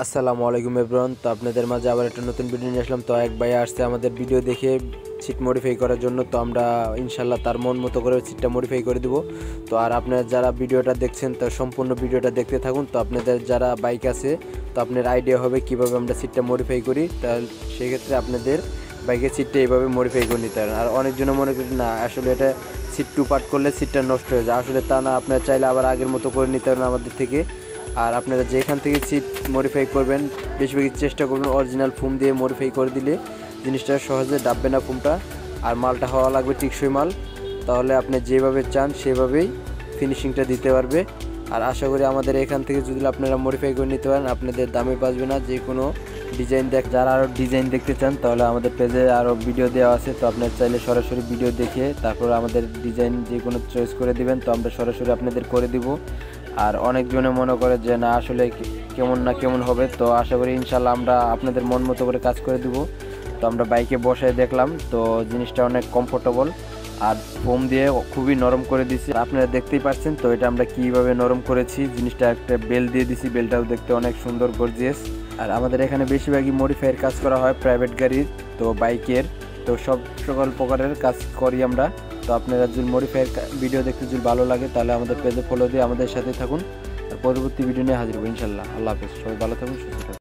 আসসালামু আলাইকুম এভরিওয়ান। তো আপনাদের মাঝে আবার একটা নতুন ভিডিও নিয়ে আসলাম। তো এক ভাই আসছে আমাদের ভিডিও দেখে সিট মডিফাই করার জন্য। তো আমরা ইনশাল্লাহ তার মন মতো করে সিটটা মডিফাই করে দিব। তো আর আপনারা যারা ভিডিওটা দেখছেন তো সম্পূর্ণ ভিডিওটা দেখতে থাকুন। তো আপনাদের যারা বাইক আছে তো আপনার আইডিয়া হবে কিভাবে আমরা সিটটা মডিফাই করি। তাহলে সেক্ষেত্রে আপনাদের বাইকের সিটটা এইভাবে মডিফাই করে নিতে পারেন। আর অনেকজনে মনে করেন না আসলে এটা সিট টু পার্ট করলে সিটটা নষ্ট হয়ে যায়, আসলে তা না। আপনারা চাইলে আবার আগের মতো করে নিতে পারেন আমাদের থেকে। আর আপনারা যেখান থেকে সিট মডিফাই করবেন বেশিরভাগই চেষ্টা করবেন অরিজিনাল ফোম দিয়ে মডিফাই করে দিলে জিনিসটা সহজে ডাববে না ফোমটা। আর মালটা হওয়া লাগবে টিকসই মাল, তাহলে আপনি যেভাবে চান সেভাবেই ফিনিশিংটা দিতে পারবে। আর আশা করি আমাদের এখান থেকে যদি আপনারা মডিফাই করে নিতে পারেন আপনাদের দামে বাঁচবে না। যে কোনো ডিজাইন যারা আরও ডিজাইন দেখতে চান তাহলে আমাদের পেজে আরও ভিডিও দেওয়া আছে। তো আপনার চাইলে সরাসরি ভিডিও দেখে তারপর আমাদের ডিজাইন যে কোনো চয়েস করে দিবেন, তো আমরা সরাসরি আপনাদের করে দিব। আর অনেকজনে মনে করে যে না আসলে কেমন না কেমন হবে, তো আশা করি ইনশাল্লাহ আমরা আপনাদের মন মতো করে কাজ করে দিব। তো আমরা বাইকে বসে দেখলাম তো জিনিসটা অনেক কমফোর্টেবল আর ফোম দিয়ে খুবই নরম করে দিছি, আপনারা দেখতেই পাচ্ছেন। তো এটা আমরা কিভাবে নরম করেছি, জিনিসটা একটা বেল দিয়ে দিছি, বেলটাও দেখতে অনেক সুন্দর গর্জিয়াস। আর আমাদের এখানে বেশিরভাগই মডিফাইয়ের কাজ করা হয় প্রাইভেট গাড়ির, তো বাইকের, তো সকল প্রকারের কাজ করি আমরা। তো আপনারা যদি মডিফাইয়ের ভিডিও দেখতে যদি ভালো লাগে তাহলে আমাদের পেজে ফলো দিয়ে আমাদের সাথে থাকুন। আর পরবর্তী ভিডিও নিয়ে হাজির হবো ইনশাল্লাহ। আল্লাহ হাফেজ, সবাই ভালো থাকুন, সুস্থ থাকুন।